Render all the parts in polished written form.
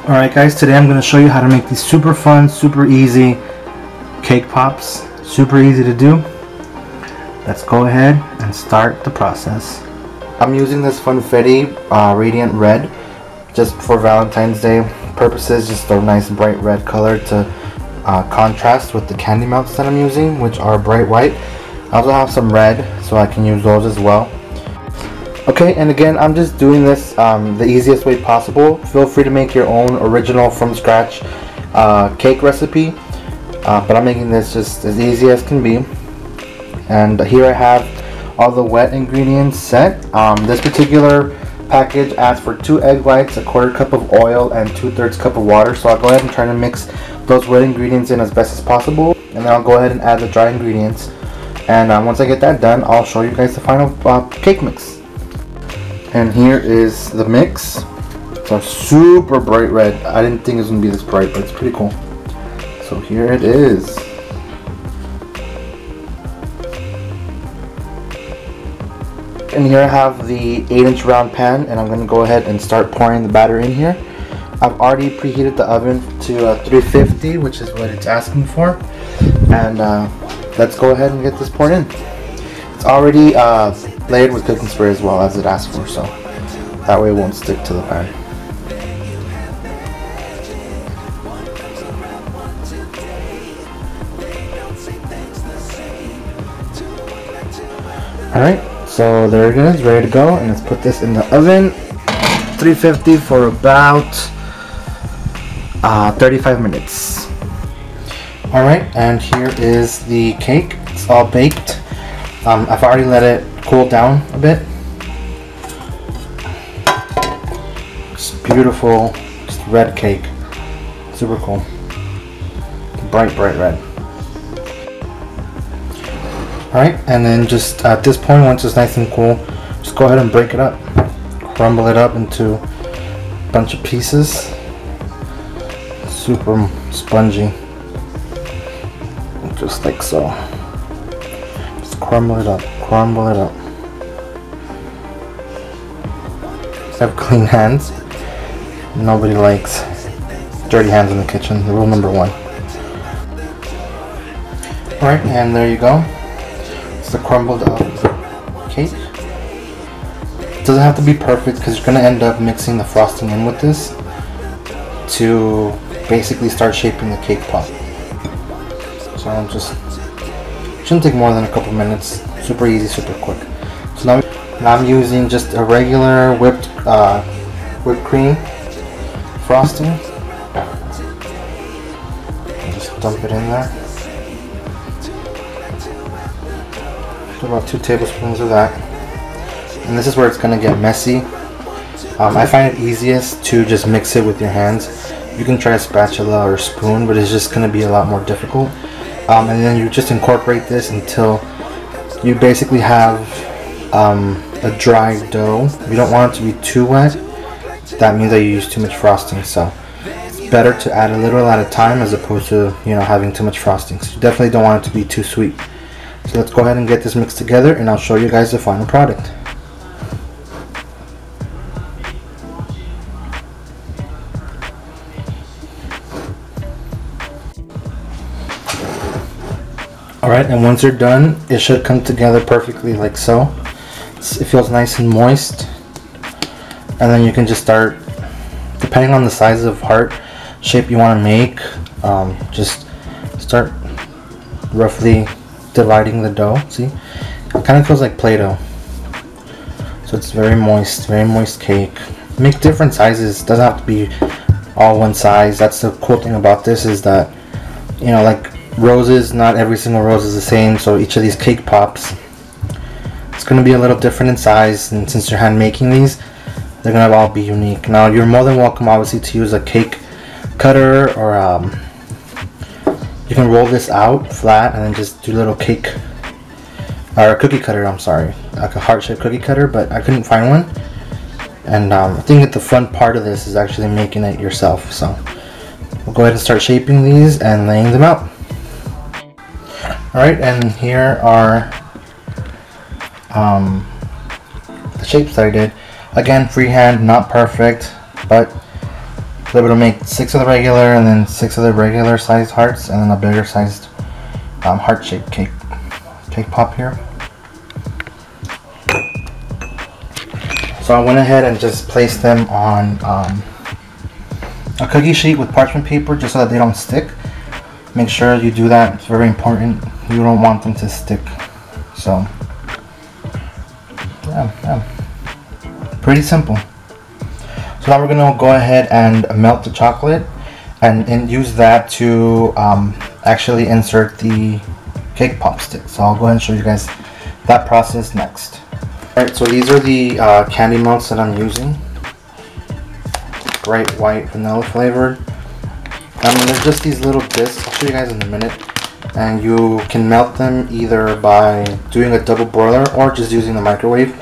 Alright guys, today I'm going to show you how to make these super fun, super easy cake pops. Super easy to do. Let's go ahead and start the process. I'm using this Funfetti Radiant Red just for Valentine's Day purposes, just a nice bright red color to contrast with the candy melts that I'm using, which are bright white. I also have some red, so I can use those as well. Okay, and again, I'm just doing this the easiest way possible. Feel free to make your own original from scratch cake recipe, but I'm making this just as easy as can be. And here I have all the wet ingredients set. This particular package asks for 2 egg whites, 1/4 cup of oil, and 2/3 cup of water. So I'll go ahead and try to mix those wet ingredients in as best as possible, and then I'll go ahead and add the dry ingredients. And once I get that done, I'll show you guys the final cake mix. And here is the mix. It's a super bright red. I didn't think it was gonna be this bright, but it's pretty cool. So here it is. And here I have the 8-inch round pan, and I'm gonna go ahead and start pouring the batter in here. I've already preheated the oven to 350, which is what it's asking for. And let's go ahead and get this poured in. It's already layered with cooking spray as well, as it asks for, so that way it won't stick to the pan. Alright, so there it is, ready to go, and let's put this in the oven, 350 for about 35 minutes. Alright, and here is the cake. It's all baked. I've already let it cool down a bit. It's beautiful, just red cake. Super cool. Bright, bright red. Alright, and then just at this point, once it's nice and cool, just go ahead and break it up. Crumble it up into a bunch of pieces. Super spongy. Just like so. Crumble it up, crumble it up. Have clean hands. Nobody likes dirty hands in the kitchen. Rule number 1. Alright, and there you go. It's the crumbled up cake. It doesn't have to be perfect because you're going to end up mixing the frosting in with this to basically start shaping the cake pop. So I'm just shouldn't take more than a couple minutes. Super easy, super quick. So now I'm using just a regular whipped cream frosting. Just dump it in there. Do about 2 tablespoons of that. And this is where it's gonna get messy. I find it easiest to just mix it with your hands. You can try a spatula or a spoon, but it's just gonna be a lot more difficult. And then you just incorporate this until you basically have a dry dough. You don't want it to be too wet. That means that you use too much frosting. So it's better to add a little at a time as opposed to having too much frosting. So you definitely don't want it to be too sweet. So let's go ahead and get this mixed together, and I'll show you guys the final product. Alright, and once you're done, it should come together perfectly like so. It feels nice and moist. And then you can just start, depending on the size of heart shape you want to make, just start roughly dividing the dough. See? It kind of feels like Play-Doh. So it's very moist cake. Make different sizes. It doesn't have to be all one size. That's the cool thing about this, is that, like roses, not every single rose is the same, so each of these cake pops, it's going to be a little different in size, and since you're hand making these, they're going to all be unique. Now you're more than welcome obviously to use a cake cutter, or you can roll this out flat and then just do little cake, or a cookie cutter, I'm sorry, like a heart-shaped cookie cutter, but I couldn't find one. And I think that the fun part of this is actually making it yourself. So we'll go ahead and start shaping these and laying them out. Alright, and here are the shapes that I did. Again, freehand, not perfect, but So able to make 6 of the regular and then 6 of the regular sized hearts and then a bigger sized heart-shaped cake pop here. So I went ahead and just placed them on a cookie sheet with parchment paper just so that they don't stick. Make sure you do that, it's very important. You don't want them to stick. So yeah. Pretty simple. So now we're gonna go ahead and melt the chocolate and use that to actually insert the cake pop stick. So I'll go ahead and show you guys that process next. Alright, so these are the candy melts that I'm using. Bright white vanilla flavored. They're just these little discs. I'll show you guys in a minute. And you can melt them either by doing a double broiler or just using the microwave.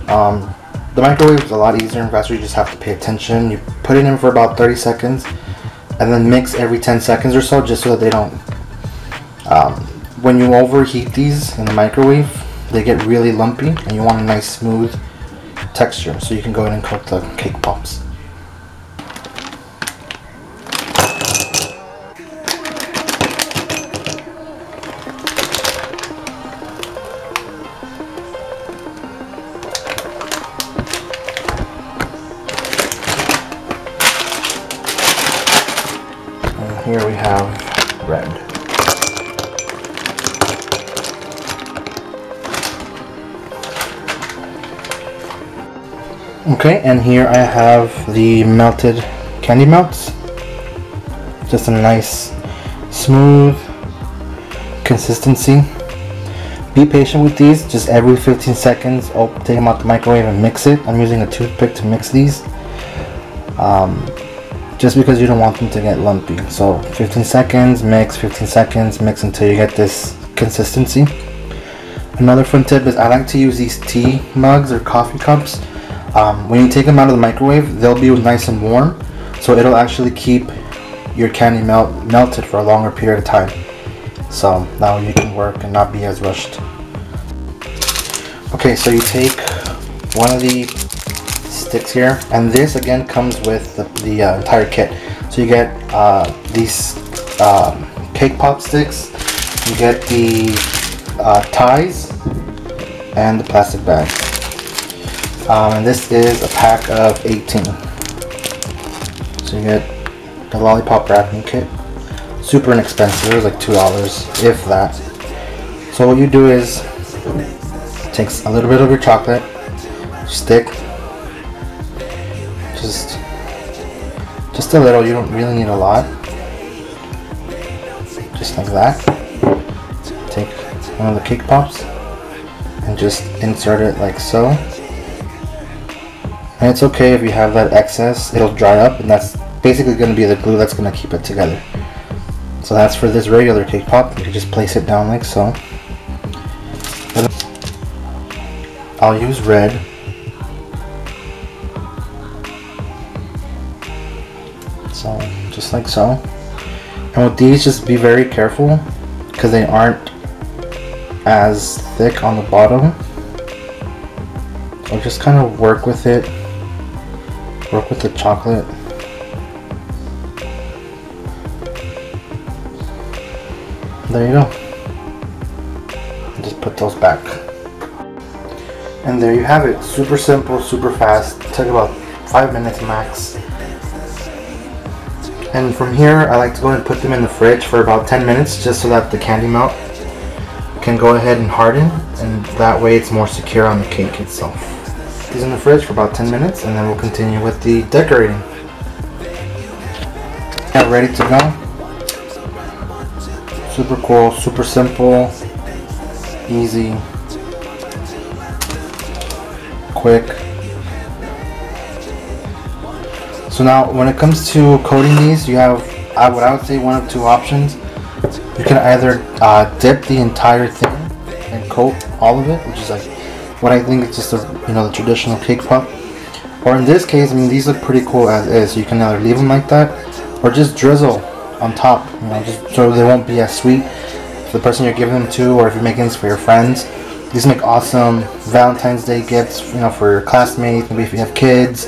The microwave is a lot easier and faster. You just have to pay attention. You put it in for about 30 seconds and then mix every 10 seconds or so just so that they don't when you overheat these in the microwave, they get really lumpy and you want a nice smooth texture, so you can go ahead and cook the cake pops. And here we have red. Okay, and here I have the melted candy melts. Just a nice, smooth consistency. Be patient with these. Just every 15 seconds, take them out the microwave and mix it. I'm using a toothpick to mix these. Just because you don't want them to get lumpy. So 15 seconds, mix, 15 seconds, mix until you get this consistency. Another fun tip is I like to use these tea mugs or coffee cups. When you take them out of the microwave, they'll be nice and warm, so it'll actually keep your candy melted for a longer period of time. So now you can work and not be as rushed. Okay, so you take one of the sticks here, and this again comes with the entire kit. So you get these cake pop sticks, you get the ties, and the plastic bag. And this is a pack of 18. So you get the lollipop wrapping kit. Super inexpensive, it was like $2, if that. So what you do is take a little bit of your chocolate, stick, just a little, you don't really need a lot. Just like that. Take one of the cake pops and just insert it like so. And it's okay if you have that excess, it'll dry up, and that's basically going to be the glue that's going to keep it together. So that's for this regular cake pop. You can just place it down like so. I'll use red. So just like so. And with these, just be very careful because they aren't as thick on the bottom. So just kind of work with it. Work with the chocolate. There you go. And just put those back. And there you have it. Super simple, super fast. It took about 5 minutes max. And from here, I like to go ahead and put them in the fridge for about 10 minutes just so that the candy melt can go ahead and harden, and that way it's more secure on the cake itself. These in the fridge for about 10 minutes, and then we'll continue with the decorating. Yeah, ready to go. Super cool, super simple, easy, quick. So now when it comes to coating these, you have what I would say one of two options. You can either dip the entire thing and coat all of it, which is like what I think is just the traditional cake pop. Or in this case, I mean, these look pretty cool as is. So you can either leave them like that or just drizzle on top, just so they won't be as sweet for the person you're giving them to, or if you're making this for your friends. These make awesome Valentine's Day gifts, for your classmates, maybe if you have kids,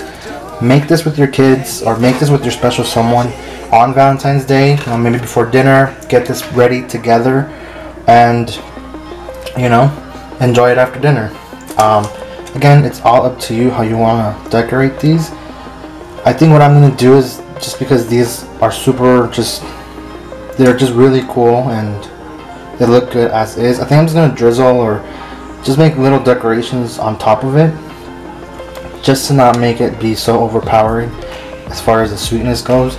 make this with your kids or make this with your special someone on Valentine's Day, maybe before dinner. Get this ready together and, you know, enjoy it after dinner. Again, it's all up to you how you want to decorate these. I think what I'm going to do is, just because these are they're just really cool and they look good as is, I think I'm just going to drizzle or just make little decorations on top of it, just to not make it be so overpowering as far as the sweetness goes.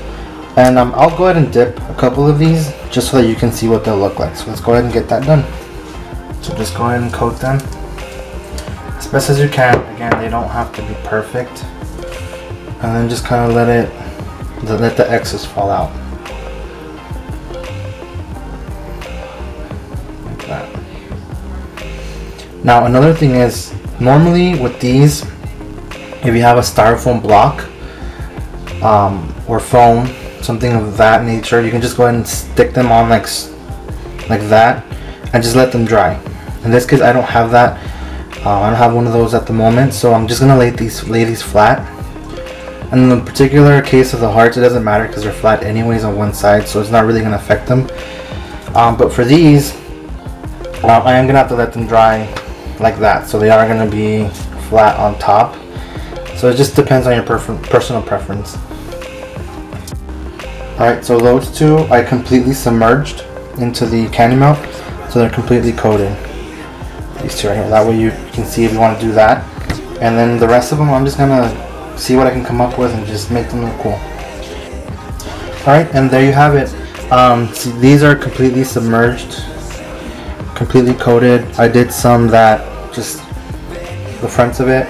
And I'll go ahead and dip a couple of these just so that you can see what they'll look like. So let's go ahead and get that done. So just go ahead and coat them as best as you can. Again, they don't have to be perfect. And then just kind of let the excess fall out. Like that. Now another thing is, normally with these, if you have a styrofoam block or foam, something of that nature, you can just go ahead and stick them on like that and just let them dry. In this case, I don't have that. I don't have one of those at the moment, so I'm just gonna lay these flat. And in the particular case of the hearts, it doesn't matter because they're flat anyways on one side, so it's not really gonna affect them. But for these, I am gonna have to let them dry like that, so they are gonna be flat on top. So it just depends on your personal preference. Alright, so those two I completely submerged into the candy melt, so they're completely coated. These two right here, that way you can see if you want to do that. And then the rest of them, I'm just gonna see what I can come up with and just make them look cool. Alright, and there you have it. See, these are completely submerged, completely coated. I did some that just the fronts of it,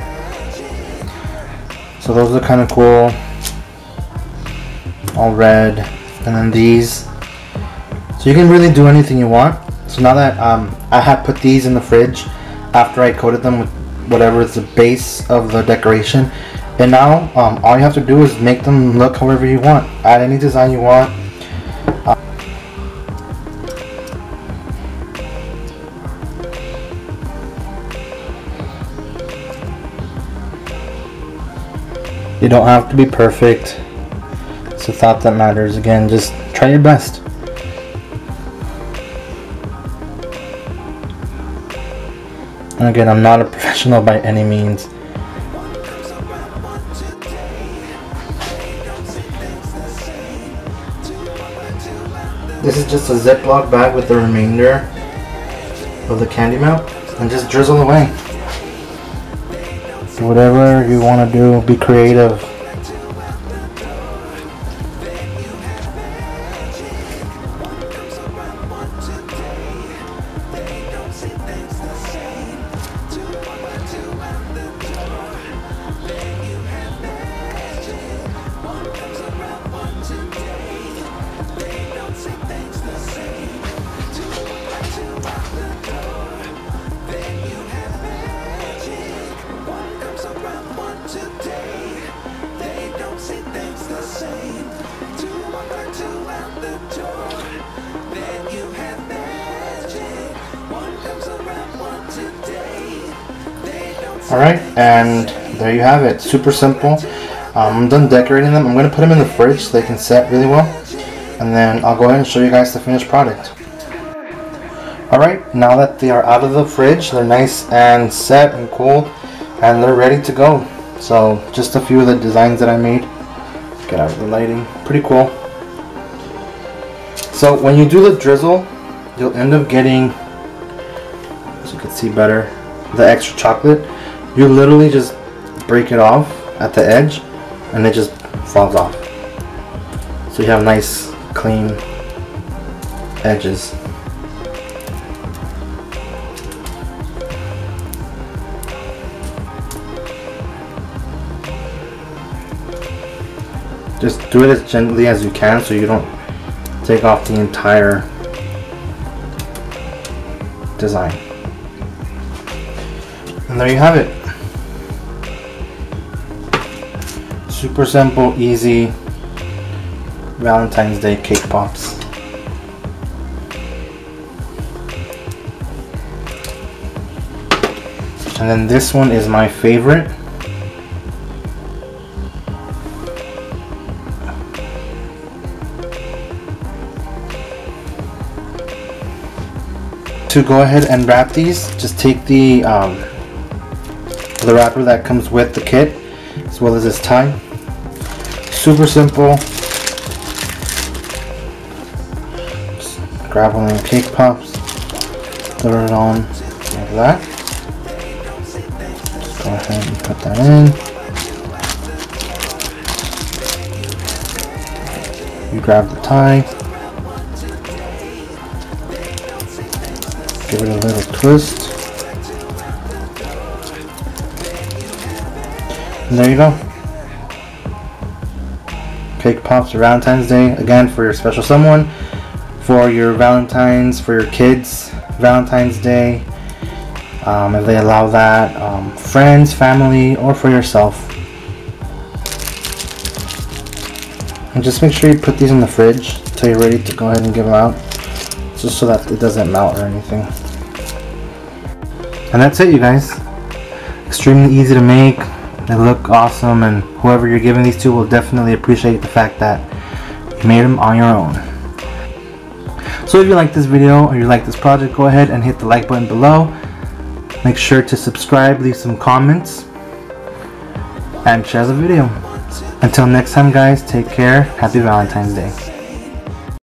so those are kind of cool. All red. And then these, so you can really do anything you want. So now that I have put these in the fridge after I coated them with whatever is the base of the decoration, and now all you have to do is make them look however you want. Add any design you want. You don't have to be perfect. It's the thought that matters. Again, just try your best. And again, I'm not a professional by any means. This is just a Ziploc bag with the remainder of the candy melt, and just drizzle away. Do whatever you want to do, be creative. Alright, and there you have it. Super simple. I'm done decorating them. I'm going to put them in the fridge so they can set really well. And then I'll go ahead and show you guys the finished product. Alright, now that they are out of the fridge, they're nice and set and cool, and they're ready to go. So just a few of the designs that I made. Get out of the lighting. Pretty cool. So when you do the drizzle, you'll end up getting, as you can see better, the extra chocolate. You literally just break it off at the edge and it just falls off. So you have nice clean edges. Just do it as gently as you can so you don't take off the entire design. And there you have it. Super simple, easy Valentine's Day cake pops. And then this one is my favorite. to go ahead and wrap these, just take the wrapper that comes with the kit, as well as this tie. Super simple. Just grab one of the cake pops, throw it on like that. Just go ahead and put that in. You grab the tie, give it a little twist, and there you go. Cake pops for Valentine's Day. Again, for your special someone, for your Valentines, for your kids, Valentine's Day, if they allow that, friends, family, or for yourself. And just make sure you put these in the fridge until you're ready to go ahead and give them out, just so that it doesn't melt or anything. And that's it, you guys. Extremely easy to make. They look awesome, and whoever you're giving these to will definitely appreciate the fact that you made them on your own. So if you like this video or you like this project, go ahead and hit the like button below. Make sure to subscribe, leave some comments, and share the video. Until next time, guys, take care. Happy Valentine's Day.